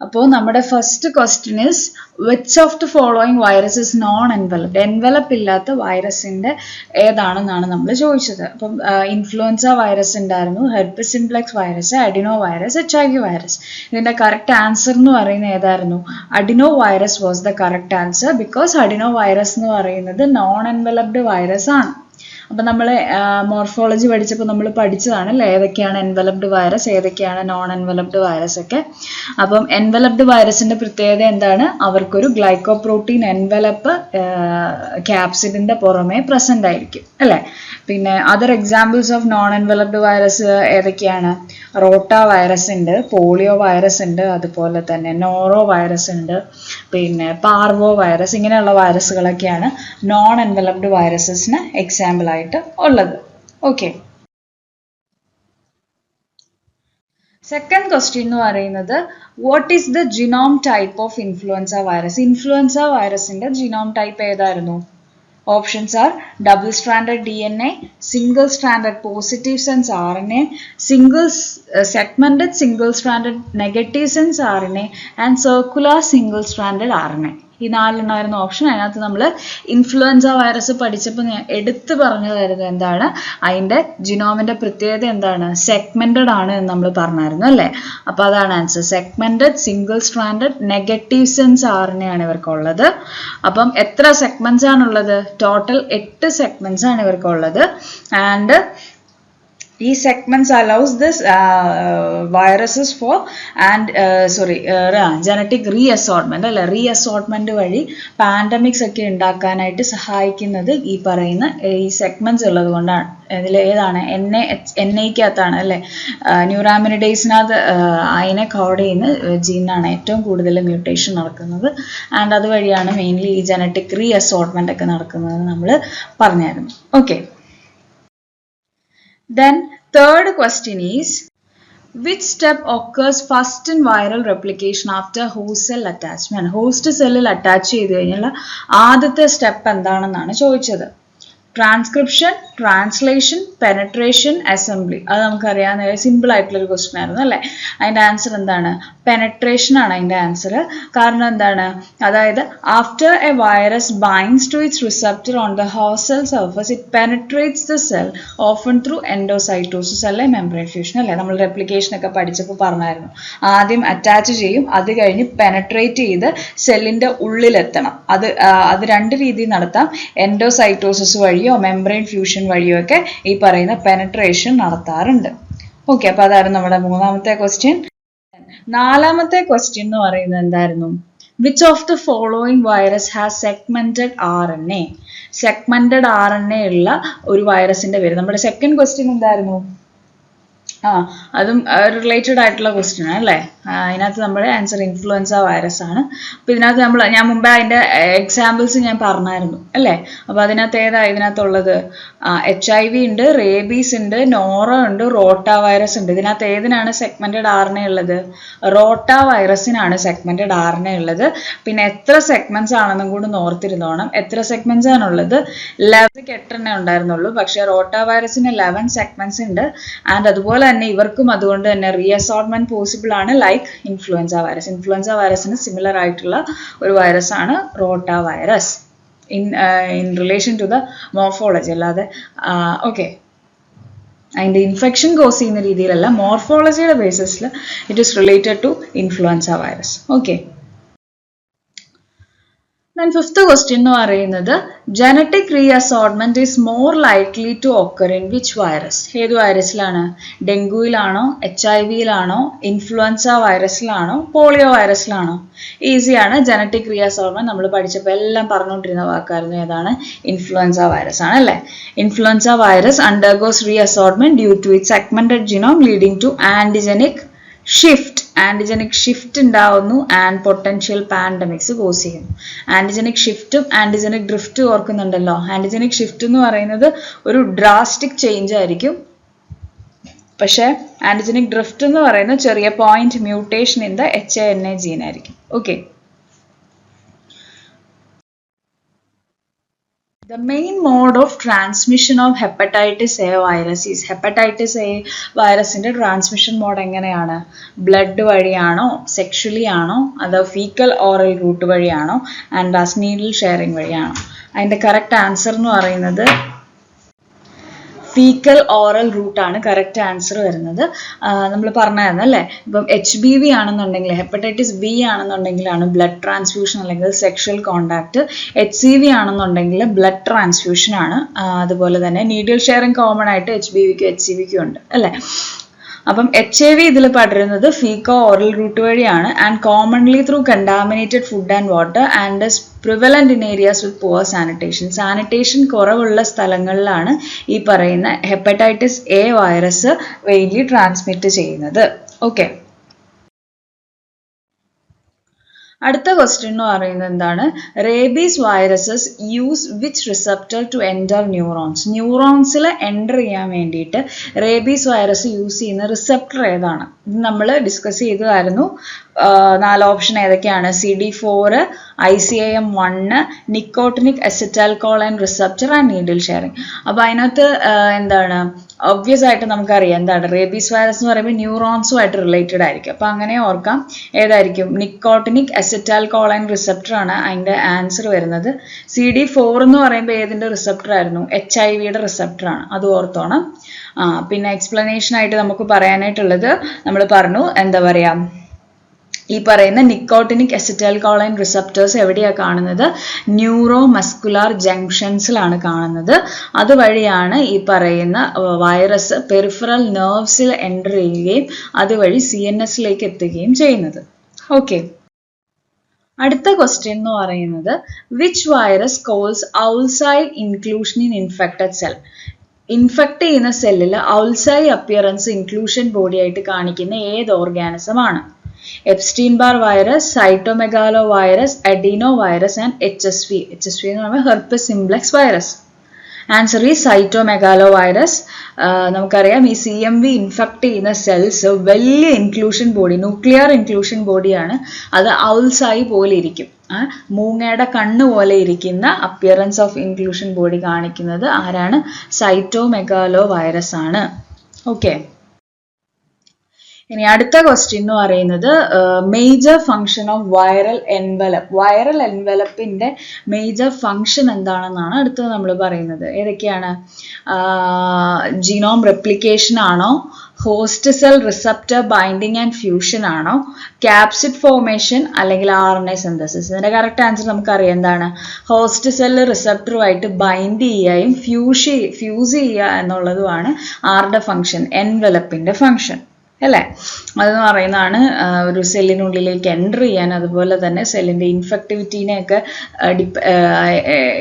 അപ്പോൾ നമ്മുടെ first question is which of the following virus is known enveloped. Envelope ഇല്ലാത്ത വൈറസിന്റെ ഏതാണെന്നാണ് നമ്മൾ ചോദിച്ചത്. അപ്പം ഇൻഫ്ലുവൻസ വൈറസ് ഉണ്ടായിരുന്നു, herpes simplex virus, adeno virus, HIV virus. ഇതിന്റെ കറക്റ്റ് ആൻസർ എന്ന് പറയുന്നത് ഏതായിരുന്നു? Adeno virus was the correct answer, because adeno virus എന്ന് പറയുന്നത് നോൺ എൻവലപ്ഡ് വൈറസ് ആണ്. അപ്പം നമ്മൾ മോർഫോളജി പഠിച്ചപ്പോൾ നമ്മൾ പഠിച്ചതാണ് അല്ലേ, ഏതൊക്കെയാണ് എൻവലപ്ഡ് വൈറസ്, ഏതൊക്കെയാണ് നോൺ എൻവലപ്ഡ് വൈറസ് ഒക്കെ. അപ്പം എൻവലപ്ഡ് വൈറസിന്റെ പ്രത്യേകത എന്താണ്? അവർക്കൊരു ഗ്ലൈക്കോപ്രോട്ടീൻ എൻവലപ്പ് ക്യാപ്സിഡിന്റെ പുറമേ പ്രസന്റ് ആയിരിക്കും അല്ലേ. പിന്നെ other examples of non enveloped virus ഏതൊക്കെയാണ്? റോട്ട വൈറസ് ഉണ്ട്, പോളിയോ വൈറസ് ഉണ്ട്, അതുപോലെ തന്നെ നോറോ വൈറസ് ഉണ്ട്, പിന്നെ പാർവോ വൈറസ്. ഇങ്ങനെയുള്ള വൈറസുകളൊക്കെയാണ് നോൺ എൻവലപ്ഡ് വൈറസസിന് എക്സാമ്പിൾ ആയിട്ട് ഉള്ളത്. ഓക്കെ, സെക്കൻഡ് ക്വസ്റ്റ്യൻ എന്ന് പറയുന്നത് what is the genome type of influenza virus. Influenza വൈറസിന്റെ ജിനോം ടൈപ്പ് ഏതായിരുന്നു? Options are double-stranded DNA, single-stranded positive sense RNA, segmented single-stranded negative sense RNA, and circular single-stranded RNA. ഈ നാലെണ്ണമായിരുന്നു option. അതിനകത്ത് നമ്മൾ influenza virus പഠിച്ചപ്പോൾ എടുത്തു പറഞ്ഞതായിരുന്നു എന്താണ് അതിൻ്റെ ജിനോമിന്റെ പ്രത്യേകത എന്താണ്? സെഗ്മെന്റഡ് ആണ് എന്ന് നമ്മൾ പറഞ്ഞായിരുന്നു അല്ലേ. അപ്പൊ അതാണ് answer. Segmented single stranded negative sense RNA ആണ് ഇവർക്കുള്ളത്. അപ്പം എത്ര സെഗ്മെന്റ്സ് ആണുള്ളത്? ടോട്ടൽ 8 സെഗ്മെന്റ്സ് ആണ് ഇവർക്കുള്ളത്. ആൻഡ് ഈ segments allows this viruses for and genetic reassortment അല്ലെ. റീഅസോർട്ട്മെന്റ് വഴി പാൻഡമിക്സ് ഒക്കെ ഉണ്ടാക്കാനായിട്ട് സഹായിക്കുന്നത് ഈ പറയുന്ന ഈ സെഗ്മെന്റ്സ് ഉള്ളത് കൊണ്ടാണ്. ഇതിൽ ഏതാണ്? NA-ക്കകത്താണ് അല്ലെ. ന്യൂറാമിനിഡേസിനകത്ത് അതിനെ കോഡ് ചെയ്യുന്ന ജീനാണ് ഏറ്റവും കൂടുതൽ മ്യൂട്ടേഷൻ നടക്കുന്നത്. ആൻഡ് അതുവഴിയാണ് മെയിൻലി ഈ ജനറ്റിക് റീഅസോർട്ട്മെന്റ് ഒക്കെ നടക്കുന്നത് നമ്മൾ പറഞ്ഞായിരുന്നു. Okay, then third question is which step occurs first in viral replication after host cell attachment. host cell attach ചെയ്തു കഴിഞ്ഞാൽ ആദ്യത്തെ സ്റ്റെപ്പ് എന്താണെന്നാണ് ചോദിച്ചത്. Transcription, translation, penetration, assembly. അത് നമുക്കറിയാവുന്ന സിമ്പിൾ ആയിട്ടുള്ള ഒരു ക്വസ്റ്റ്യൻ ആയിരുന്നു അല്ലേ. അതിന്റെ ആൻസർ എന്താണ്? പെനട്രേഷൻ ആണ് അതിന്റെ ആൻസർ. കാരണം എന്താണ്? അതായത് after a virus binds to its receptor on the host cell surface it penetrates the cell often through endocytosis അല്ലെ മെംബ്രെയിൻ ഫ്യൂഷൻ അല്ലേ. നമ്മൾ റെപ്ലിക്കേഷൻ ഒക്കെ പഠിച്ചപ്പോൾ പറഞ്ഞായിരുന്നു. ആദ്യം അറ്റാച്ച് ചെയ്യും, അത് കഴിഞ്ഞ് പെനട്രേറ്റ് ചെയ്ത് സെല്ലിന്റെ ഉള്ളിലെത്തണം. അത് രണ്ട് രീതിയിൽ നടത്താം. എൻഡോസൈറ്റോസിസ് വഴിയോ മെംബ്രെയിൻ ഫ്യൂഷൻ വഴിയോ ഒക്കെ ഈ പറയുന്ന പെനട്രേഷൻ നടത്താറുണ്ട്. ഓക്കെ, അപ്പൊ അതായിരുന്നു നമ്മുടെ മൂന്നാമത്തെ ക്വസ്റ്റ്യൻ. നാലാമത്തെ ക്വസ്റ്റ്യൻ എന്ന് പറയുന്നത് എന്തായിരുന്നു? Which of the following virus has segmented RNA. Segmented RNA ഉള്ള ഒരു വൈറസിന്റെ പേര്. നമ്മുടെ സെക്കൻഡ് ക്വസ്റ്റ്യൻ എന്തായിരുന്നു? അതും റിലേറ്റഡ് ആയിട്ടുള്ള ക്വസ്റ്റ്യൻ ആണ് അല്ലേ. അതിനകത്ത് നമ്മുടെ ആൻസർ ഇൻഫ്ലുവൻസ വൈറസ് ആണ്. അപ്പൊ ഇതിനകത്ത് ഞാൻ മുമ്പേ അതിന്റെ എക്സാമ്പിൾസ് ഞാൻ പറഞ്ഞായിരുന്നു അല്ലേ. അപ്പൊ അതിനകത്ത് ഏതാ ഇതിനകത്തുള്ളത്? HIV ഉണ്ട്, റേബീസ് ഉണ്ട്, നോറോ ഉണ്ട്, റോട്ട വൈറസ് ഉണ്ട്. ഇതിനകത്ത് ഏതിനാണ് സെഗ്മെന്റഡ് RNA ഉള്ളത്? റോട്ട വൈറസിനാണ് സെഗ്മെന്റഡ് RNA ഉള്ളത്. പിന്നെ എത്ര സെഗ്മെന്റ്സ് ആണെന്നും കൂടി ഓർത്തിരുന്നോണം. എത്ര സെഗ്മെന്റ്സ് ആണുള്ളത്? 11 8 ഉണ്ടായിരുന്നുള്ളൂ. പക്ഷെ റോട്ട വൈറസിന് 11 സെഗ്മെന്റ്സ് ഉണ്ട്. ആൻഡ് അതുപോലെ തന്നെ ഇവർക്കും അതുകൊണ്ട് തന്നെ റീഅസോർട്ട്മെന്റ് പോസിബിൾ ആണ് ലൈക്ക് ഇൻഫ്ലുവൻസ വൈറസ്. ഇൻഫ്ലുവൻസ വൈറസിന് സിമിലർ ആയിട്ടുള്ള ഒരു വൈറസ് ആണ് rota virus in relation to the morphology അല്ലാതെ ഓക്കെ അതിന്റെ ഇൻഫെക്ഷൻ കോസ് ചെയ്യുന്ന രീതിയിലല്ല, മോർഫോളജിയുടെ ബേസിസിൽ it is related to influenza virus. Okay, then fifth question എന്ന് പറയുന്നത് genetic reassortment is more likely to occur in which virus. ഏത് വൈറസിലാണ്? ഡെങ്കുവിലാണോ, HIV-യിലാണോ, ഇൻഫ്ലുവൻസ വൈറസിലാണോ, പോളിയോ വൈറസിലാണോ? ഈസിയാണ്. ജനറ്റിക് റീഅസോർട്ട്മെന്റ് നമ്മൾ പഠിച്ചപ്പോൾ എല്ലാം പറഞ്ഞുകൊണ്ടിരുന്ന വാക്കായിരുന്നു. ഏതാണ്? ഇൻഫ്ലുവൻസ വൈറസ് ആണ് അല്ലേ. Influenza virus undergoes reassortment due to its segmented genome leading to antigenic shift. Antigenic shift ഉണ്ടാവുന്നു ആൻഡ് പൊട്ടൻഷ്യൽ പാൻഡമിക്സ് കോസ് ചെയ്യുന്നു. ആന്റിജനിക് ഷിഫ്റ്റും ആന്റിജനിക് ഡ്രിഫ്റ്റും ഓർക്കുന്നുണ്ടല്ലോ. ആന്റിജനിക് ഷിഫ്റ്റ് എന്ന് പറയുന്നത് ഒരു ഡ്രാസ്റ്റിക് ചേഞ്ച് ആയിരിക്കും. പക്ഷെ ആന്റിജനിക് ഡ്രിഫ്റ്റ് എന്ന് പറയുന്നത് ചെറിയ point mutation in the HANA gene ആയിരിക്കും. Okay, The main mode of transmission of hepatitis A virus is hepatitis A virusന്റെ transmission mode എങ്ങനെയാണ്? ബ്ലഡ് വഴിയാണോ, സെക്ഷലി ആണോ, അതോ ഫീക്കൽ ഓറൽ റൂട്ട് വഴിയാണോ, ആൻഡ് നീഡിൽ ഷെയറിംഗ് വഴിയാണോ? അതിന്റെ കറക്റ്റ് ആൻസർ എന്ന് പറയുന്നത് ഫീക്കൽ ഓറൽ റൂട്ട് ആണ് കറക്റ്റ് ആൻസർ വരുന്നത്. നമ്മൾ പറഞ്ഞായിരുന്നു അല്ലേ, ഇപ്പം HBV ആണെന്നുണ്ടെങ്കിൽ, ഹെപ്പറ്റൈറ്റിസ് ബി ആണെന്നുണ്ടെങ്കിലാണ് ബ്ലഡ് ട്രാൻസ്ഫ്യൂഷൻ അല്ലെങ്കിൽ സെക്ഷൽ കോണ്ടാക്ട്. HCV ആണെന്നുണ്ടെങ്കിൽ ബ്ലഡ് ട്രാൻസ്ഫ്യൂഷൻ ആണ്. അതുപോലെ തന്നെ നീഡിൽ ഷെയറിംഗ് കോമൺ ആയിട്ട് HBVക്കും HCVക്കും ഉണ്ട് അല്ലേ. അപ്പം HIV ഇതിൽ പടരുന്നത് ഫീക്കോ ഓറൽ റൂട്ട് വഴിയാണ് and commonly through contaminated food and water and prevalent in areas with poor sanitation. Sanitation കുറവുള്ള സ്ഥലങ്ങളിലാണ് ഈ പറയുന്ന hepatitis A virus mainly transmit ചെയ്യുന്നത്. ഓക്കെ, അടുത്ത ക്വസ്റ്റ്യൻ എന്ന് പറയുന്നത് എന്താണ്? Rabies viruses use which receptor to enter neurons. ന്യൂറോൺസിൽ എൻ്റർ ചെയ്യാൻ വേണ്ടിയിട്ട് റേബീസ് വൈറസ് യൂസ് ചെയ്യുന്ന റിസപ്റ്റർ ഏതാണ്? ഇത് നമ്മൾ ഡിസ്കസ് ചെയ്തതായിരുന്നു. 4 ഓപ്ഷൻ ഏതൊക്കെയാണ്? CD4, ICAM1, nicotinic acetylcholine receptor and needle sharing. അപ്പോൾ അതിനകത്ത് എന്താണ് ഒബ്വിയസ് ആയിട്ട് നമുക്കറിയാം എന്താണ് റേബീസ് വൈറസ് എന്ന് പറയുമ്പോൾ ന്യൂറോൺസുമായിട്ട് റിലേറ്റഡ് ആയിരിക്കും. അപ്പോൾ അങ്ങനെ ഓർക്കാം, ഏതായിരിക്കും? നിക്കോട്ടിനിക് അസറ്റൈൽകോളിൻ റിസപ്റ്റർ ആണ് അതിൻ്റെ ആൻസർ വരുന്നത്. CD4 എന്ന് പറയുമ്പോൾ ഏതിൻ്റെ റിസപ്റ്റർ ആയിരുന്നു? HIV-യുടെ റിസപ്റ്റർ ആണ്, അത് ഓർത്തോണം. പിന്നെ എക്സ്പ്ലനേഷൻ ആയിട്ട് നമുക്ക് പറയാനായിട്ടുള്ളത് നമ്മൾ പറഞ്ഞു, എന്താ പറയുക, ഈ പറയുന്ന നിക്കോട്ടിനിക് അസറ്റൈൽകോളിൻ റിസപ്റ്റേഴ്സ് എവിടെയാണ് കാണുന്നത്? ന്യൂറോ മസ്കുലാർ ജംഗ്ഷൻസിലാണ് കാണുന്നത്. അതുവഴിയാണ് ഈ പറയുന്ന വൈറസ് പെരിഫറൽ നെർവ്സിൽ എൻ്റർ ചെയ്യുകയും അതുവഴി CNSലേക്ക് എത്തുകയും ചെയ്യുന്നത്. ഓക്കെ, അടുത്ത ക്വസ്റ്റ്യൻ എന്ന് പറയുന്നത് which virus causes owl's eye inclusion in infected cell. Infect ചെയ്യുന്ന സെല്ലിൽ ഔൾസൈഡ് അപ്പിയറൻസ് ഇൻക്ലൂഷൻ ബോഡി ആയിട്ട് കാണിക്കുന്ന ഏത് ഓർഗാനിസം ആണ്? Epstein Barr virus, cytomegalo virus, adeno virus and HSV. HSV എന്ന് പറയുമ്പോൾ ഹെർപ്പസ് സിംപ്ലെക്സ് വൈറസ്. ആൻസർ ഈ സൈറ്റോമെഗാലോ വൈറസ്. നമുക്കറിയാം ഈ CMV ഇൻഫെക്ട് ചെയ്യുന്ന സെൽസ് വലിയ ഇൻക്ലൂഷൻ ബോഡി, ന്യൂക്ലിയർ ഇൻക്ലൂഷൻ ബോഡിയാണ്. അത് ഔൾസായി പോലെ ഇരിക്കും, മൂങ്ങയുടെ കണ്ണ് പോലെ ഇരിക്കുന്ന അപ്പിയറൻസ് ഓഫ് ഇൻക്ലൂഷൻ ബോഡി കാണിക്കുന്നത് ആരാണ്? സൈറ്റോമെഗാലോ വൈറസ് ആണ്. ഓക്കെ, ഇനി അടുത്ത ക്വസ്റ്റ്യൻ എന്ന് പറയുന്നത് major function of viral envelope. Viral എൻവലപ്പിന്റെ മേജർ ഫംഗ്ഷൻ എന്താണെന്നാണ് അടുത്തത് നമ്മൾ പറയുന്നത്. ഏതൊക്കെയാണ്? ജീനോം റെപ്ലിക്കേഷൻ ആണോ, host cell receptor binding and fusion ആണോ, ക്യാപ്സിഡ് ഫോർമേഷൻ അല്ലെങ്കിൽ RNA സിന്തസിസ്? ഇതിന്റെ കറക്റ്റ് ആൻസർ നമുക്കറിയാം, എന്താണ്? ഹോസ്റ്റ് സെൽ റിസപ്റ്ററുമായിട്ട് ബൈൻഡ് ചെയ്യുകയും ഫ്യൂസ് ചെയ്യുക എന്നുള്ളതുമാണ് ആരുടെ ഫംഗ്ഷൻ? എൻവലപ്പിന്റെ ഫംഗ്ഷൻ അല്ലേ. അതെന്ന് പറയുന്നതാണ് ഒരു സെല്ലിനുള്ളിലേക്ക് എൻ്റർ ചെയ്യാൻ, അതുപോലെ തന്നെ സെല്ലിൻ്റെ ഇൻഫെക്ടിവിറ്റീനെയൊക്കെ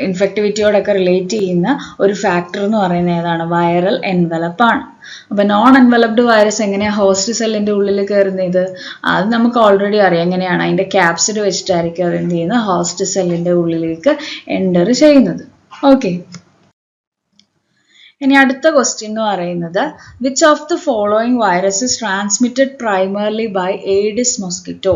ഇൻഫെക്ടിവിറ്റിയോടൊക്കെ റിലേറ്റ് ചെയ്യുന്ന ഒരു ഫാക്ടർ എന്ന് പറയുന്നത് ഏതാണ്? വൈറൽ എൻവലപ്പാണ്. അപ്പൊ നോൺ എൻവലപ്ഡ് വൈറസ് എങ്ങനെയാണ് ഹോസ്റ്റ് സെല്ലിന്റെ ഉള്ളിൽ കയറുന്നത്? അത് നമുക്ക് ഓൾറെഡി അറിയാം എങ്ങനെയാണ്. അതിന്റെ ക്യാപ്സിഡ് വെച്ചിട്ടായിരിക്കും അത് എന്ത് ചെയ്യുന്നത്? ഹോസ്റ്റ് സെല്ലിന്റെ ഉള്ളിലേക്ക് എൻ്റർ ചെയ്യുന്നത്. ഓക്കെ, ഇനി അടുത്ത ക്വസ്റ്റ്യൻ എന്ന് പറയുന്നത് which of the following viruses transmitted primarily by Aedes mosquito?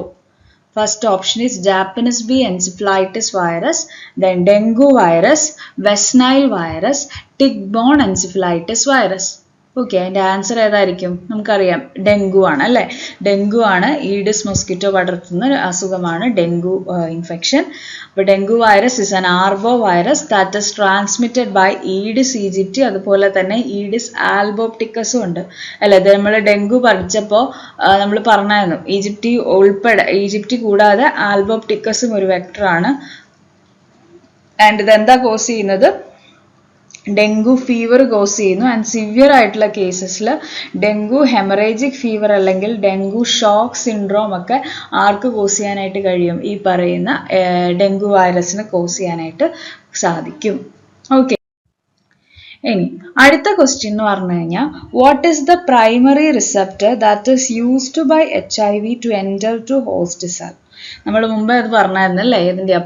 First option is Japanese bee encephalitis virus, then dengue virus, West Nile virus, tick-borne encephalitis virus. Okay, അതിൻ്റെ answer ഏതായിരിക്കും? നമുക്കറിയാം dengue ആണ് അല്ലേ. Dengue ആണ്, Aedes mosquito പടർത്തുന്ന അസുഖമാണ് dengue infection. അപ്പോൾ dengue virus is an arbo virus that is transmitted by Aedes aegypti. അതുപോലെ തന്നെ ഈഡിസ് ആൽബോപ്റ്റിക്കസും ഉണ്ട് അല്ലേ. ഇത് നമ്മൾ ഡെങ്കു പഠിച്ചപ്പോൾ നമ്മൾ പറഞ്ഞായിരുന്നു ഈജിപ്റ്റി കൂടാതെ ആൽബോപ്റ്റിക്കസും ഒരു വെക്ടറാണ്. ആൻഡ് ഇതെന്താ കോസ് ചെയ്യുന്നത്? ഡെങ്കു ഫീവർ കോസ് ചെയ്യുന്നു. ആൻഡ് സിവിയർ ആയിട്ടുള്ള കേസസിൽ ഡെങ്കു ഹെമറേജിക് ഫീവർ അല്ലെങ്കിൽ ഡെങ്കു ഷോക്ക് സിൻഡ്രോം ഒക്കെ ആർക്ക് കോസ് ചെയ്യാനായിട്ട് കഴിയും? ഈ പറയുന്ന ഡെങ്കു വൈറസിന് കോസ് ചെയ്യാനായിട്ട് സാധിക്കും. ഓക്കെ, ഇനി അടുത്ത ക്വസ്റ്റ്യൻ എന്ന് പറഞ്ഞു കഴിഞ്ഞാൽ what is the primary receptor that is used by HIV to enter to host cell? നമ്മൾ മുമ്പേ അത് പറഞ്ഞായിരുന്നല്ലേ, ഇതിൻ്റെ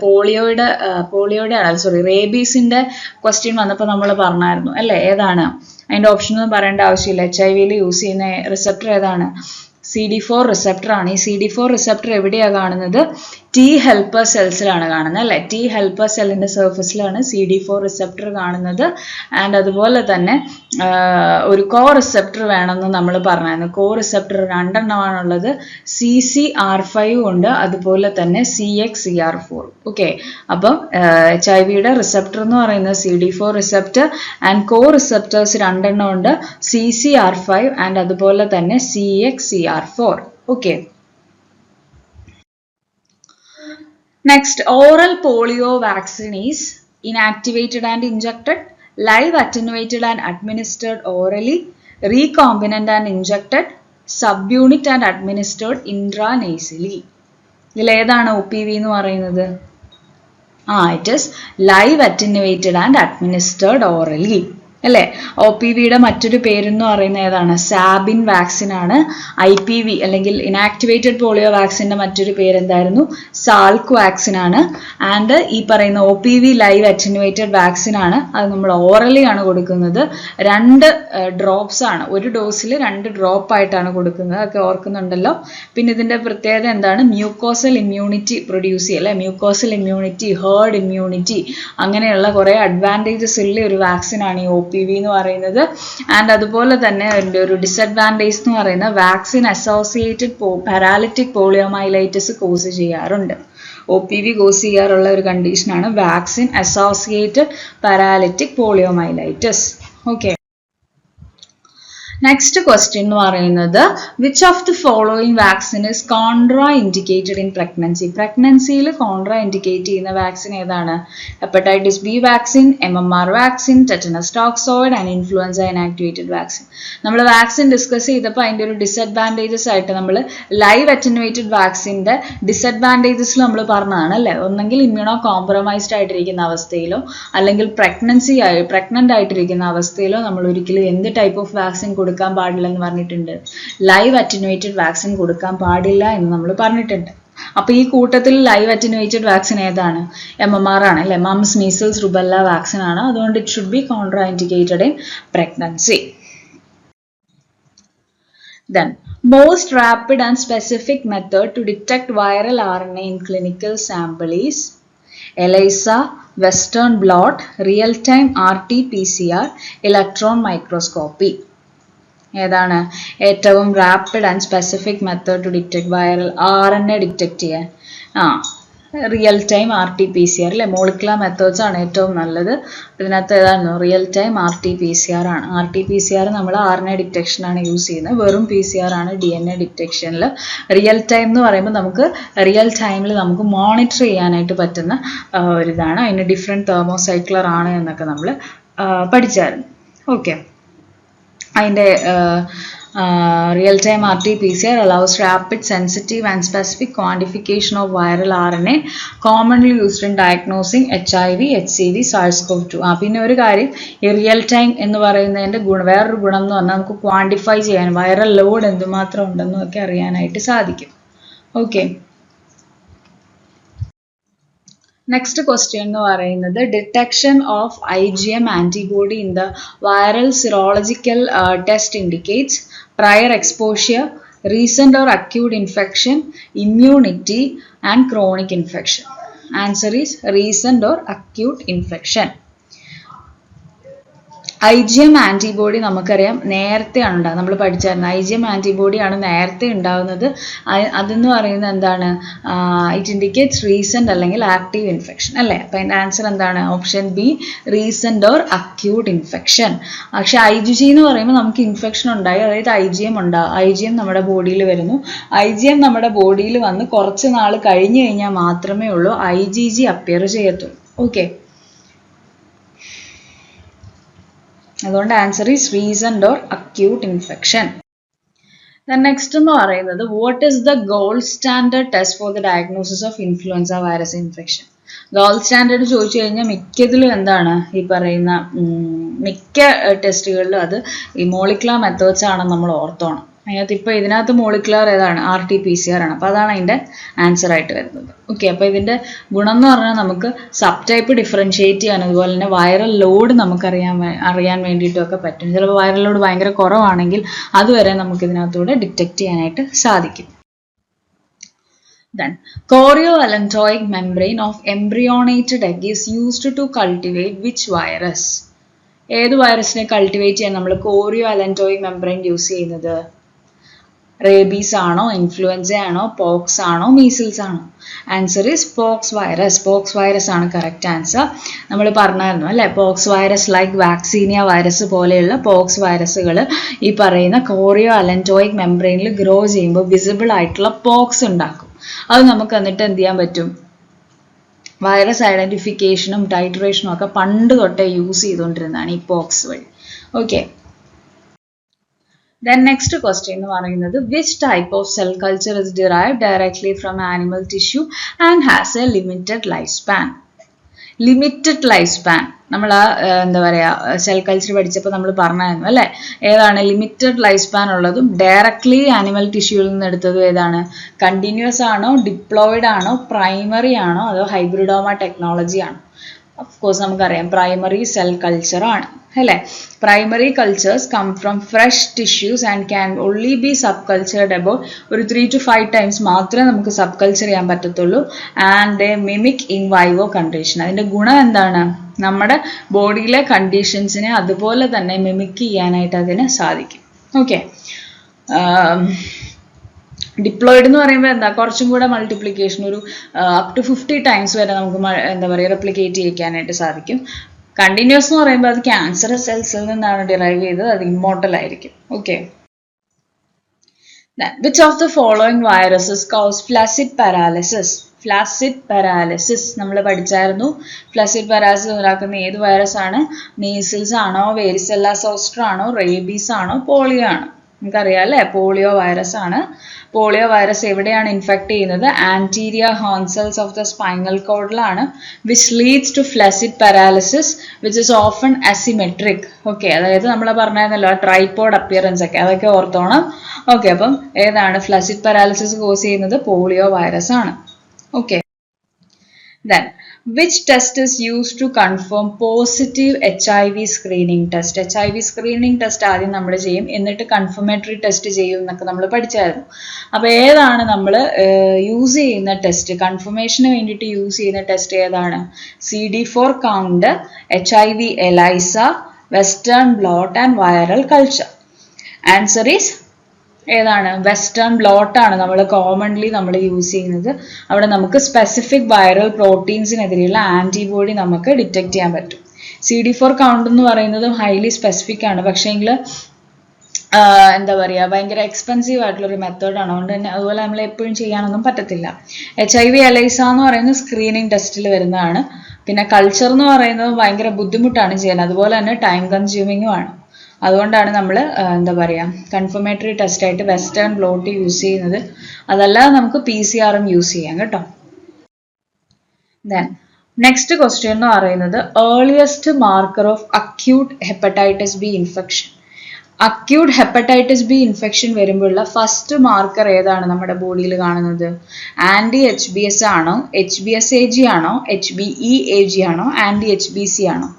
പോളിയോയുടെ റേബീസിന്റെ ക്വസ്റ്റ്യൻ വന്നപ്പോൾ നമ്മൾ പറഞ്ഞായിരുന്നു അല്ലേ. ഏതാണ് അതിന്റെ ഓപ്ഷൻ ഒന്നും പറയേണ്ട ആവശ്യമില്ല. HIV യൂസ് ചെയ്യുന്ന റിസപ്റ്റർ ഏതാണ്? CD4 റിസപ്റ്റർ ആണ്. ഈ CD4 റിസപ്റ്റർ എവിടെയാണ് കാണുന്നത്? ടി ഹെൽപ്പർ സെൽസിലാണ് കാണുന്നത് അല്ലേ. ടി ഹെൽപ്പർ സെല്ലിന്റെ സർഫസിലാണ് CD4 റിസപ്റ്റർ കാണുന്നത്. ആൻഡ് അതുപോലെ തന്നെ ഒരു കോ റിസപ്റ്റർ വേണമെന്ന് നമ്മൾ പറഞ്ഞായിരുന്നു. കോ റിസപ്റ്റർ 2 എണ്ണമാണുള്ളത്. CCR5 ഉണ്ട്, അതുപോലെ തന്നെ CXCR4. ഓക്കെ, അപ്പം HIV റിസപ്റ്റർ എന്ന് പറയുന്നത് CD4 receptor and co receptors 2 എണ്ണം ഉണ്ട്, CCR5 ആൻഡ് അതുപോലെ തന്നെ CXCR4. Okay, next, oral polio vaccine is inactivated and injected, live attenuated and administered orally, recombinant and injected, subunit and administered intranasally. ഇതിൽ ഏതാണ് OPV എന്ന് പറയുന്നത്? It is live attenuated and administered orally അല്ലേ. OPVയുടെ മറ്റൊരു പേരെന്ന് പറയുന്നത് ഏതാണ്? സാബിൻ വാക്സിൻ ആണ്. IPV അല്ലെങ്കിൽ ഇനാക്ടിവേറ്റഡ് പോളിയോ വാക്സിന്റെ മറ്റൊരു പേര് എന്തായിരുന്നു? സാൽക് വാക്സിൻ ആണ്. ആൻഡ് ഈ പറയുന്ന OPV ലൈവ് അറ്റനുവേറ്റഡ് വാക്സിൻ ആണ്. അത് നമ്മൾ ഓറലി ആണ് കൊടുക്കുന്നത്. 2 ഡ്രോപ്സ് ആണ്, ഒരു ഡോസിൽ 2 ഡ്രോപ്പ് ആയിട്ടാണ് കൊടുക്കുന്നത്. അതൊക്കെ ഓർക്കുന്നുണ്ടല്ലോ. പിന്നെ ഇതിന്റെ പ്രത്യേകത എന്താണ്? മ്യൂക്കോസൽ ഇമ്മ്യൂണിറ്റി പ്രൊഡ്യൂസ് ചെയ്യുക അല്ലെ. മ്യൂക്കോസൽ ഇമ്മ്യൂണിറ്റി, ഹേർഡ് ഇമ്മ്യൂണിറ്റി, അങ്ങനെയുള്ള കുറെ അഡ്വാൻറ്റേജസ് ഉള്ള ഒരു വാക്സിൻ ആണ് ഈ OPV എന്ന് പറയുന്നത്. ആൻഡ് അതുപോലെ തന്നെ അതിൻ്റെ ഒരു ഡിസഡ്വാൻറ്റേജ് എന്ന് പറയുന്നത് vaccine associated paralytic poliomyelitis cause ചെയ്യാറുണ്ട്. OPV കോസ് ചെയ്യാറുള്ള ഒരു കണ്ടീഷനാണ് vaccine associated paralytic poliomyelitis. Okay, next question എന്ന് പറയുന്നത് which of the following vaccine is contraindicated in pregnancy. പ്രഗ്നൻസിയിൽ കോൺട്രാ ഇൻഡിക്കേറ്റ് ചെയ്യുന്ന വാക്സിൻ ഏതാണ്? Hepatitis B vaccine, MMR vaccine, tetanus toxoid and influenza inactivated vaccine. നമ്മൾ vaccine discuss ചെയ്തപ്പോൾ അതിൻ്റെ ഒരു disadvantages ആയിട്ട് നമ്മൾ ലൈവ് അറ്റനുവേറ്റഡ് വാക്സിൻ്റെ ഡിസഡ്വാൻറ്റേജസ് നമ്മൾ പറഞ്ഞതാണ് അല്ലേ. ഒന്നെങ്കിൽ ഇമ്മ്യൂണോ കോംപ്രമൈസ്ഡ് ആയിട്ടിരിക്കുന്ന അവസ്ഥയിലോ അല്ലെങ്കിൽ പ്രഗ്നന്റ് ആയിട്ടിരിക്കുന്ന അവസ്ഥയിലോ നമ്മൾ ഒരിക്കലും എന്ത് ടൈപ്പ് ഓഫ് വാക്സിൻ കൊടുക്കാൻ പാടില്ല എന്ന് പറഞ്ഞിട്ടുണ്ട്? ലൈവ് അറ്റനുവേറ്റഡ് വാക്സിൻ കൊടുക്കാൻ പാടില്ല എന്ന് നമ്മൾ പറഞ്ഞിട്ടുണ്ട്. അപ്പൊ ഈ കൂട്ടത്തിൽ ലൈവ് അറ്റനുവേറ്റഡ് വാക്സിൻ ഏതാണ്? MMR ആണ് അല്ലെ. മംസ്, മീസിൽസ്, റുബെല്ല വാക്സിൻ ആണ്. അതുകൊണ്ട് it should be contra indicated in pregnancy. Then, most rapid and specific method to detect viral RNA in clinical sample is ELISA, Western blot, real-time RT-PCR, electron microscopy. ഏതാണ് ഏറ്റവും rapid and specific method to detect viral RNA detect ചെയ്യാൻ? Real time RT-PCR അല്ലെ. Molecular methods ആണ് ഏറ്റവും നല്ലത്. ഇതിനകത്ത് ഏതാണ്? Real time RT-PCR ആണ്. RT-PCR നമ്മൾ RNA ഡിറ്റക്ഷൻ ആണ് യൂസ് ചെയ്യുന്നത്. വെറും PCR ആണ് DNA ഡിറ്റക്ഷനിൽ. റിയൽ ടൈം എന്ന് പറയുമ്പോൾ നമുക്ക് റിയൽ ടൈമിൽ നമുക്ക് മോണിറ്റർ ചെയ്യാനായിട്ട് പറ്റുന്ന ഒരിതാണ്. അതിന് ഡിഫറെൻറ്റ് തെർമോസൈക്ലർ ആണ് എന്നൊക്കെ നമ്മൾ പഠിച്ചായിരുന്നു. ഓക്കെ, അതിൻ്റെ real-time RT-PCR allows rapid, sensitive and specific quantification of viral RNA commonly used in diagnosing HIV, HCV, SARS-CoV-2. പിന്നെ ഒരു കാര്യം, ഈ റിയൽ ടൈം എന്ന് പറയുന്നതിൻ്റെ വേറൊരു ഗുണം എന്ന് പറഞ്ഞാൽ നമുക്ക് ക്വാണ്ടിഫൈ ചെയ്യാൻ വൈറൽ ലോഡ് എന്തുമാത്രം ഉണ്ടെന്നും ഒക്കെ അറിയാനായിട്ട് സാധിക്കും. ഓക്കെ, നെക്സ്റ്റ് ക്വസ്റ്റ്യൻ എന്ന് പറയുന്നത് detection of IgM antibody in the viral serological test indicates prior exposure, recent or acute infection, immunity and chronic infection. Answer is recent or acute infection. IgM antibody നമുക്കറിയാം നേരത്തെയാണ് ഉണ്ടാകുന്നത്. നമ്മൾ പഠിച്ചായിരുന്നു IgM antibody ആണ് നേരത്തെ ഉണ്ടാകുന്നത്. അതെന്ന് പറയുന്നത് എന്താണ്? ഇറ്റ് ഇൻഡിക്കേറ്റ്സ് റീസെന്റ് അല്ലെങ്കിൽ ആക്റ്റീവ് ഇൻഫെക്ഷൻ അല്ലേ. അപ്പം അതിൻ്റെ ആൻസർ എന്താണ്? Option B, recent or acute infection. പക്ഷെ IgG എന്ന് പറയുമ്പോൾ നമുക്ക് ഇൻഫെക്ഷൻ ഉണ്ടായി, അതായത് IgM ഉണ്ടാകും. IgM നമ്മുടെ ബോഡിയിൽ വരുന്നു. IgM നമ്മുടെ ബോഡിയിൽ വന്ന് കുറച്ച് നാൾ കഴിഞ്ഞു കഴിഞ്ഞാൽ മാത്രമേ ഉള്ളൂ IgG അപ്പിയർ ചെയ്യത്തുള്ളൂ. ഓക്കെ, അതുകൊണ്ട് answer is recent or acute infection. Next എന്ന് പറയുന്നത് what is the gold standard test for the diagnosis of influenza virus infection? Gold standard ചോദിച്ചു കഴിഞ്ഞാൽ മിക്കതിലും എന്താണ് ഈ പറയുന്ന മിക്ക ടെസ്റ്റുകളിലും അത് ഈ മോളിക്കുലർ മെത്തേഡ്സ് ആണെന്ന് നമ്മൾ ഓർത്തോണം. അതിനകത്ത് ഇപ്പോൾ ഇതിനകത്ത് മോളിക്കുലർ ഏതാണ്? RT-PCR ആണ്. അപ്പോൾ അതാണ് അതിൻ്റെ ആൻസർ ആയിട്ട് വരുന്നത്. ഓക്കെ, അപ്പോൾ ഇതിൻ്റെ ഗുണം എന്ന് പറഞ്ഞാൽ നമുക്ക് സബ് ടൈപ്പ് ഡിഫറൻഷിയേറ്റ് ചെയ്യാൻ, അതുപോലെ തന്നെ വൈറൽ ലോഡ് നമുക്ക് അറിയാൻ വേണ്ടിയിട്ടൊക്കെ പറ്റും. ചിലപ്പോൾ വൈറൽ ലോഡ് ഭയങ്കര കുറവാണെങ്കിൽ അതുവരെ നമുക്ക് ഇതിനകത്തൂടെ ഡിറ്റക്ട് ചെയ്യാനായിട്ട് സാധിക്കും. Then, chorioallantoic membrane of embryonated egg is used to cultivate which virus? ഏത് വൈറസിനെ കൾട്ടിവേറ്റ് ചെയ്യാൻ നമ്മൾ കോറിയോഅലന്റോയിക് മെംബ്രെയിൻ യൂസ് ചെയ്യുന്നത്? റേബീസ് ആണോ, ഇൻഫ്ലുവൻസ ആണോ, പോക്സ് ആണോ, മീസിൽസ് ആണോ? Answer is pox virus. Pox virus ആണ് കറക്റ്റ് ആൻസർ. നമ്മൾ പറഞ്ഞായിരുന്നു അല്ലേ, pox virus like vaccinia virus പോലെയുള്ള പോക്സ് വൈറസുകൾ ഈ പറയുന്ന കോറിയോഅലന്റോയിക് മെംബ്രെയിനിൽ ഗ്രോ ചെയ്യുമ്പോൾ വിസിബിൾ ആയിട്ടുള്ള പോക്സ് ഉണ്ടാക്കും. അത് നമുക്ക് എന്നിട്ട് എന്ത് ചെയ്യാൻ പറ്റും? വൈറസ് ഐഡന്റിഫിക്കേഷനും ടൈട്രേഷനും ഒക്കെ പണ്ട് തൊട്ടേ യൂസ് ചെയ്തുകൊണ്ടിരുന്നതാണ് ഈ പോക്സ് വഴി. ഓക്കെ, then next question എന്ന് പറയുന്നത് which type of cell culture is derived directly from animal tissue and has a limited lifespan? Limited life span. നമ്മൾ എന്താ പറയുക, സെൽ കൾച്ചർ പഠിച്ചപ്പോൾ നമ്മൾ പറഞ്ഞായിരുന്നു അല്ലേ, ഏതാണ് ലിമിറ്റഡ് ലൈഫ് സ്പാൻ ഉള്ളതും ഡയറക്ട്ലി ആനിമൽ ടിഷ്യൂവിൽ നിന്ന് എടുത്തതും ഏതാണ്? കണ്ടിന്യൂസ് ആണോ, ഡിപ്ലോയിഡ് ആണോ, പ്രൈമറി ആണോ, അതോ ഹൈബ്രിഡോമ ടെക്നോളജി ആണോ? ഓഫ് കോഴ്സ് നമുക്കറിയാം പ്രൈമറി സെൽ കൾച്ചർ ആണ് അല്ലേ. Primary cultures come from fresh tissues and can only be subcultured about ഒരു 3 to 5 ടൈംസ് മാത്രമേ നമുക്ക് സബ് കൾച്ചർ ചെയ്യാൻ പറ്റത്തുള്ളൂ. And they mimic in vivo condition. അതിൻ്റെ ഗുണം എന്താണ്? നമ്മുടെ ബോഡിയിലെ കണ്ടീഷൻസിനെ അതുപോലെ തന്നെ മിമിക് ചെയ്യാനായിട്ട് അതിന് സാധിക്കും. ഓക്കെ, ഡിപ്ലോയിഡ് എന്ന് പറയുമ്പോൾ എന്താ, കുറച്ചും കൂടെ മൾട്ടിപ്ലിക്കേഷൻ ഒരു അപ് ടു 50 ടൈംസ് വരെ നമുക്ക് എന്താ പറയുക റെപ്ലിക്കേറ്റ് ചെയ്യിക്കാനായിട്ട് സാധിക്കും. കണ്ടിന്യൂസ് എന്ന് പറയുമ്പോൾ അത് ക്യാൻസറസ് സെൽസിൽ നിന്നാണ് ഡിറൈവ് ചെയ്തത്, അത് ഇമ്മോർട്ടൽ ആയിരിക്കും. Okay, which of the following viruses cause flaccid paralysis? Flaccid paralysis നമ്മൾ പഠിച്ചായിരുന്നു. ഫ്ലാസിഡ് പാരാലിസിസ് ഉണ്ടാക്കുന്ന ഏത് വൈറസ് ആണ്? മീസിൽസ് ആണോ, വേരിസെല്ല സോസ്റ്റർ ആണോ, റേബീസ് ആണോ, പോളിയോ ആണോ? നമുക്കറിയാം അല്ലേ, പോളിയോ വൈറസ് ആണ്. പോളിയോ വൈറസ് എവിടെയാണ് ഇൻഫെക്ട് ചെയ്യുന്നത്? Anterior horn cells of the spinal കോഡിലാണ്. Which leads to flaccid paralysis which is often asymmetric. Okay, അതായത് നമ്മൾ പറഞ്ഞായിരുന്നല്ലോ ട്രൈപോഡ് അപ്പിയറൻസ് ഒക്കെ, അതൊക്കെ ഓർത്തോണം. ഓക്കെ, അപ്പം ഏതാണ് ഫ്ലാസിഡ് പാരാലിസിസ് കോസ് ചെയ്യുന്നത്? പോളിയോ വൈറസ് ആണ്. Okay, then which test is used to confirm positive HIV screening test? HIV screening test ആദ്യം നമ്മൾ ചെയ്യും, എന്നിട്ട് കൺഫർമേറ്ററി ടെസ്റ്റ് ചെയ്യും എന്നൊക്കെ നമ്മൾ പഠിച്ചായിരുന്നു. അപ്പോൾ ഏതാണ് നമ്മൾ യൂസ് ചെയ്യുന്ന ടെസ്റ്റ്? കൺഫർമേഷന് വേണ്ടിയിട്ട് യൂസ് ചെയ്യുന്ന ടെസ്റ്റ് ഏതാണ്? CD4 count, HIV ELISA, western bloat and viral culture. Answer is ഏതാണ്? വെസ്റ്റേൺ ബ്ലോട്ട് ആണ് നമ്മൾ കോമൺലി നമ്മൾ യൂസ് ചെയ്യുന്നത്. അവിടെ നമുക്ക് സ്പെസിഫിക് വൈറൽ പ്രോട്ടീൻസിനെതിരെയുള്ള ആൻറ്റിബോഡി നമുക്ക് ഡിറ്റക്ട് ചെയ്യാൻ പറ്റും. CD4 കൗണ്ട് എന്ന് പറയുന്നത് ഹൈലി സ്പെസിഫിക് ആണ്, പക്ഷേങ്കിൽ എന്താ പറയുക ഭയങ്കര എക്സ്പെൻസീവ് ആയിട്ടുള്ളൊരു മെത്തേഡാണ്. അതുകൊണ്ട് തന്നെ അതുപോലെ നമ്മൾ എപ്പോഴും ചെയ്യാനൊന്നും പറ്റത്തില്ല. HIV ELISA എന്ന് പറയുന്നത് സ്ക്രീനിങ് ടെസ്റ്റിൽ വരുന്നതാണ്. പിന്നെ കൾച്ചർ എന്ന് പറയുന്നത് ഭയങ്കര ബുദ്ധിമുട്ടാണ് ചെയ്യാൻ, അതുപോലെ തന്നെ ടൈം കൺസ്യൂമിങ്ങും ആണ്. അതുകൊണ്ടാണ് നമ്മൾ എന്താ പറയുക കൺഫർമേറ്ററി ടെസ്റ്റായിട്ട് വെസ്റ്റേൺ ബ്ലോട്ട് യൂസ് ചെയ്യുന്നത്. അതല്ലാതെ നമുക്ക് PCR യൂസ് ചെയ്യാം കേട്ടോ. ദെൻ നെക്സ്റ്റ് ക്വസ്റ്റ്യൻ എന്ന് പറയുന്നത് earliest marker of acute hepatitis B infection. Acute hepatitis B infection വരുമ്പോഴുള്ള ഫസ്റ്റ് മാർക്കർ ഏതാണ് നമ്മുടെ ബോഡിയിൽ കാണുന്നത്? anti-HBS ആണോ, HBsAg ആണോ, HBeAg ആണോ, anti-HBc ആണോ?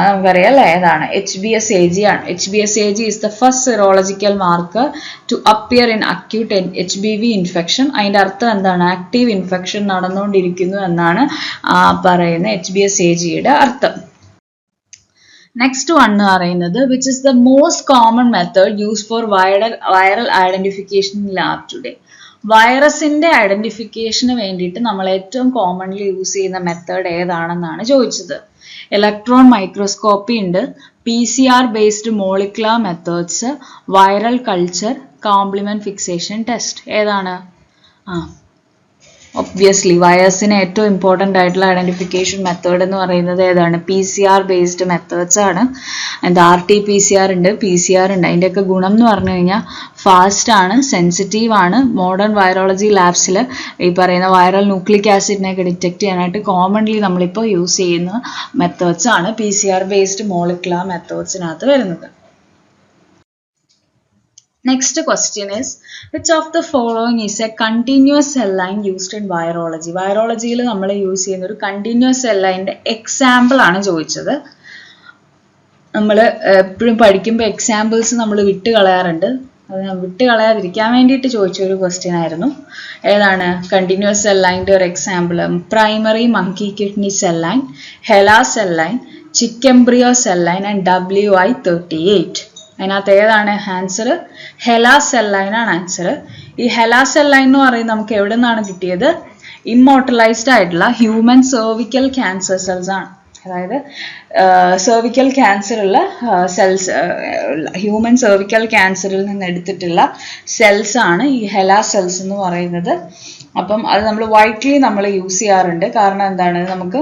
നമുക്കറിയാം അല്ലേ, ഏതാണ്? HBsAg ആണ്. HBsAg is the first serological marker to appear in acute HBV infection. അതിൻ്റെ അർത്ഥം എന്താണ്? ആക്റ്റീവ് ഇൻഫെക്ഷൻ നടന്നുകൊണ്ടിരിക്കുന്നു എന്നാണ് പറയുന്ന HBsAgയുടെ അർത്ഥം. നെക്സ്റ്റ് വൺ എന്ന് പറയുന്നത് which is the most common method use for viral identification in lab today. വൈറസിന്റെ ഐഡന്റിഫിക്കേഷന് വേണ്ടിയിട്ട് നമ്മൾ ഏറ്റവും കോമൺലി യൂസ് ചെയ്യുന്ന മെത്തേഡ് ഏതാണെന്നാണ് ചോദിച്ചത്. ഇലക്ട്രോൺ മൈക്രോസ്കോപ്പി ഉണ്ട്, PCR based molecular methods, viral culture, complement fixation test. ഏതാണ്? ഒബ്വിയസ്ലി വൈറസിന് ഏറ്റവും ഇമ്പോർട്ടൻ്റ് ആയിട്ടുള്ള ഐഡന്റിഫിക്കേഷൻ മെത്തേഡ് എന്ന് പറയുന്നത് ഏതാണ്? PCR ബേസ്ഡ് മെത്തേഡ്സ് ആണ്. എന്താ RT-PCR ഉണ്ട്, PCR ഉണ്ട്. അതിൻ്റെയൊക്കെ ഗുണം എന്ന് പറഞ്ഞു കഴിഞ്ഞാൽ ഫാസ്റ്റ് ആണ്, സെൻസിറ്റീവ് ആണ്. മോഡേൺ വൈറോളജി ലാബ്സിൽ ഈ പറയുന്ന വൈറൽ ന്യൂക്ലിക് ആസിഡിനെയൊക്കെ ഡിറ്റക്ട് ചെയ്യാനായിട്ട് കോമൺലി നമ്മളിപ്പോൾ യൂസ് ചെയ്യുന്ന മെത്തേഡ്സ് ആണ് PCR ബേസ്ഡ് മോളിക്കുലർ മെത്തേഡ്സിനകത്ത് വരുന്നത്. Next question is which of the following is a continuous cell line used in virology? വൈറോളജിയിൽ നമ്മൾ യൂസ് ചെയ്യുന്ന ഒരു കണ്ടിന്യൂസ് സെൽ ലൈനിന്റെ എക്സാമ്പിൾ ആണ് ചോദിച്ചത്. നമ്മൾ എപ്പോഴും പഠിക്കുമ്പോൾ എക്സാമ്പിൾസ് നമ്മൾ വിട്ട് കളയാറുണ്ട്. അത് ഞാൻ വിട്ട് കളയാതിരിക്കാൻ വേണ്ടിയിട്ട് ചോദിച്ച ഒരു ക്വസ്റ്റ്യൻ ആയിരുന്നു. ഏതാണ്? കണ്ടിന്യൂസ് സെൽ ലൈൻ്റെ ഒരു example primary monkey kidney cell line, HeLa cell line, chick embryo cell line and WI38. അതിനകത്ത് ഏതാണ് ആൻസർ? ഹെലാ സെൽ ലൈൻ ആണ് ആൻസർ. ഈ ഹെലാ സെൽ ലൈൻ എന്ന് പറയുന്നത് നമുക്ക് എവിടെ നിന്നാണ് കിട്ടിയത്? ഇമ്മോർട്ടലൈസ്ഡ് ആയിട്ടുള്ള ഹ്യൂമൻ സെർവിക്കൽ ക്യാൻസർ സെൽസ് ആണ്. അതായത് സെർവിക്കൽ ക്യാൻസർ ഉള്ള സെൽസ്, ഹ്യൂമൻ സെർവിക്കൽ ക്യാൻസറിൽ നിന്ന് എടുത്തിട്ടുള്ള സെൽസ് ആണ് ഈ ഹെലാ സെൽസ് എന്ന് പറയുന്നത്. അപ്പം അത് നമ്മൾ വൈറ്റ്ലി നമ്മൾ യൂസ് ചെയ്യാറുണ്ട്. കാരണം എന്താണ്? നമുക്ക്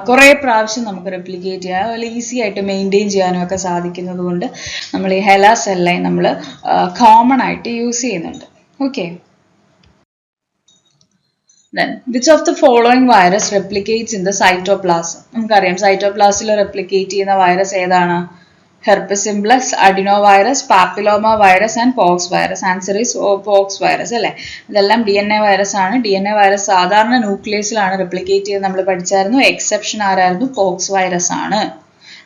കുറേ പ്രാവശ്യം നമുക്ക് റെപ്ലിക്കേറ്റ് ചെയ്യാൻ, അതുപോലെ ഈസി ആയിട്ട് മെയിൻറ്റെയിൻ ചെയ്യാനും ഒക്കെ സാധിക്കുന്നത് കൊണ്ട് നമ്മൾ ഈ ഹെലാ സെൽ ലൈൻ നമ്മൾ കോമൺ ആയിട്ട് യൂസ് ചെയ്യുന്നുണ്ട്. Okay. Then, which of the following virus replicates in the cytoplasm? നമുക്കറിയാം സൈറ്റോപ്ലാസിൽ റെപ്ലിക്കേറ്റ് ചെയ്യുന്ന വൈറസ് ഏതാണ്? Herpes simplex, adenovirus, papilloma virus and pox virus. Answer is pox virus അല്ലേ. ഇതെല്ലാം DNA വൈറസ് ആണ്. DNA വൈറസ് സാധാരണ ന്യൂക്ലിയസിലാണ് റെപ്ലിക്കേറ്റ് ചെയ്യുന്നത് നമ്മൾ പഠിച്ചായിരുന്നു. എക്സെപ്ഷൻ ആരായിരുന്നു? പോക്സ് വൈറസ് ആണ്.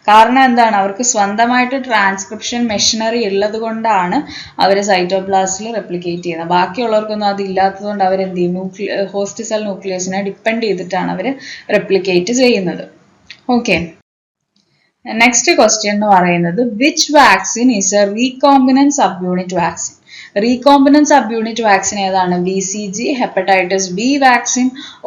കാരണം എന്താണ്? അവർക്ക് സ്വന്തമായിട്ട് ട്രാൻസ്ക്രിപ്ഷൻ മെഷീനറി ഉള്ളത് കൊണ്ടാണ് അവർ സൈറ്റോപ്ലാസ്റ്റിൽ റെപ്ലിക്കേറ്റ് ചെയ്യുന്നത്. ബാക്കിയുള്ളവർക്കൊന്നും അത് ഇല്ലാത്തത് കൊണ്ട് അവർ എന്ത് ചെയ്യും? ഹോസ്റ്റ് സെൽ ന്യൂക്ലിയസിനെ ഡിപ്പെൻഡ് ചെയ്തിട്ടാണ് അവർ റെപ്ലിക്കേറ്റ് ചെയ്യുന്നത്. ഓക്കെ. നെക്സ്റ്റ് ക്വസ്റ്റ്യൻ എന്ന് പറയുന്നത് which vaccine is A recombinant sub unit vaccine? Recombinant sub unit vaccine ഏതാണ്? BCG, hepatitis B vaccine,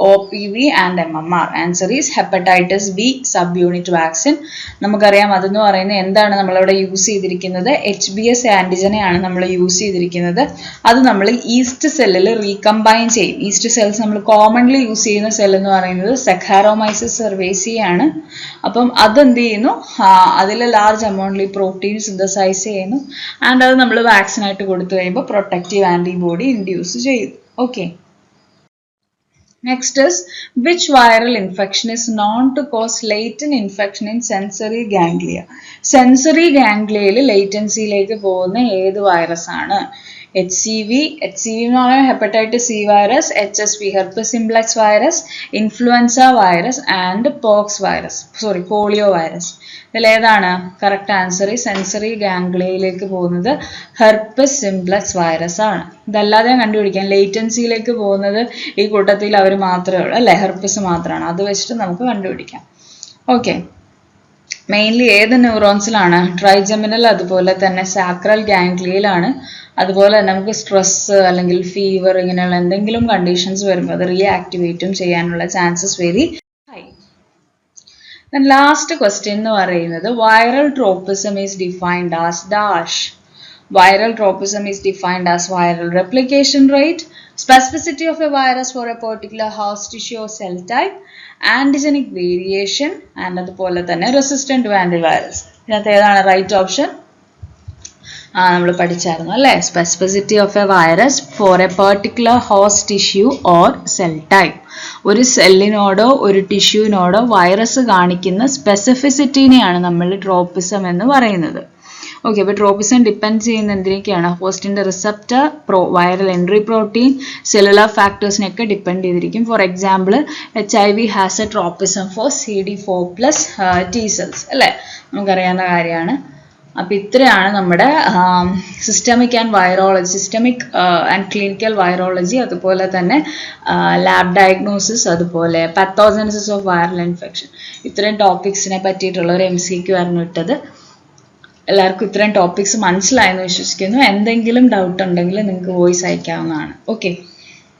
OPV and MMR. Answer is hepatitis B sub unit vaccine. നമുക്കറിയാം അതെന്ന് പറയുന്നത് എന്താണ് നമ്മളിവിടെ യൂസ് ചെയ്തിരിക്കുന്നത്? HBS ആൻറ്റിജനെയാണ് നമ്മൾ യൂസ് ചെയ്തിരിക്കുന്നത്. അത് നമ്മൾ ഈസ്റ്റ് സെല്ലിൽ റീകമ്പൈൻ ചെയ്യും. ഈസ്റ്റ് സെൽസ് നമ്മൾ കോമൺലി യൂസ് ചെയ്യുന്ന സെൽ എന്ന് പറയുന്നത് സെക്കാരോമൈസിസ് സെർവേസിയ ആണ്. അപ്പം അതെന്ത് ചെയ്യുന്നു? അതിൽ ലാർജ് എമൗണ്ടിൽ പ്രോട്ടീൻ സിന്തസൈസ് ചെയ്യുന്നു ആൻഡ് അത് നമ്മൾ വാക്സിനായിട്ട് കൊടുത്തു കഴിയുമ്പോൾ പ്രൊട്ടക്റ്റീവ് ആന്റിബോഡി ഇൻഡ്യൂസ് ചെയ്യും. Okay. Next is which viral infection is known to cause latent infection in sensory ganglia? Sensory ഗാംഗ്ലിയയിൽ ലേറ്റൻസിയിലേക്ക് പോകുന്ന ഏത് വൈറസ് ആണ്? HCV എന്ന് പറഞ്ഞാൽ hepatitis C virus, HSV herpes simplex virus, influenza virus and pox virus, polio virus. ഇതിൽ ഏതാണ്? Correct answer sensory ഗാംഗ്ലിയയിലേക്ക് പോകുന്നത് ഹെർപ്പസ് സിംപ്ലക്സ് വൈറസ് ആണ്. ഇതല്ലാതെ കണ്ടുപിടിക്കാൻ ലേറ്റൻസിയിലേക്ക് പോകുന്നത് ഈ കൂട്ടത്തിൽ അവർ മാത്രമേ ഉള്ളൂ അല്ലേ, ഹെർപ്പസ് മാത്രമാണ്. അത് വെച്ചിട്ട് നമുക്ക് കണ്ടുപിടിക്കാം. ഓക്കെ. മെയിൻലി ഏത് ന്യൂറോൺസിലാണ്? ട്രൈജെമിനൽ, അതുപോലെ തന്നെ സാക്രൽ ഗാംഗ്ലിയയിലാണ്. അതുപോലെ തന്നെ നമുക്ക് സ്ട്രെസ് അല്ലെങ്കിൽ ഫീവർ ഇങ്ങനെയുള്ള എന്തെങ്കിലും കണ്ടീഷൻസ് വരുമ്പോൾ അത് റീആക്ടിവേറ്റും ചെയ്യാനുള്ള chances very high. Last question എന്ന് പറയുന്നത് viral tropism is defined as dash. Viral tropism is defined as viral replication rate, specificity of a virus for a particular host tissue or cell type, antigenic variation, and അതുപോലെ തന്നെ resistant to antivirals. ഇതിനകത്ത് ഏതാണ് right option? നമ്മൾ പഠിച്ചായിരുന്നു അല്ലേ, specificity of a virus for a particular host tissue or cell type. ഒരു സെല്ലിനോടോ ഒരു ടിഷ്യൂവിനോടോ വൈറസ് കാണിക്കുന്ന സ്പെസിഫിസിറ്റിനെയാണ് നമ്മൾ ട്രോപ്പിസം എന്ന് പറയുന്നത്. ഓക്കെ. അപ്പോൾ ട്രോപ്പിസം ഡിപ്പെൻഡ് ചെയ്യുന്ന എന്തിനൊക്കെയാണ്? ഹോസ്റ്റിന്റെ receptor, viral entry protein, cellular ഫാക്ടേഴ്സിനെയൊക്കെ ഡിപ്പെൻഡ് ചെയ്തിരിക്കും. For example HIV has a tropism for CD4+ T cells അല്ലേ, നമുക്കറിയാവുന്ന കാര്യമാണ്. അപ്പം ഇത്രയാണ് നമ്മുടെ systemic and virology, systemic and clinical virology, അതുപോലെ തന്നെ ലാബ് ഡയഗ്നോസിസ്, അതുപോലെ പാത്തോജനസിസ് ഓഫ് വൈറൽ ഇൻഫെക്ഷൻ. ഇത്രയും ടോപ്പിക്സിനെ പറ്റിയിട്ടുള്ള ഒരു MCQ ആയിരുന്നു ഇട്ടത്. എല്ലാവർക്കും ഇത്രയും ടോപ്പിക്സ് മനസ്സിലായെന്ന് വിശ്വസിക്കുന്നു. എന്തെങ്കിലും ഡൗട്ട് ഉണ്ടെങ്കിൽ നിങ്ങൾക്ക് വോയിസ് അയക്കാവുന്നതാണ്. ഓക്കെ.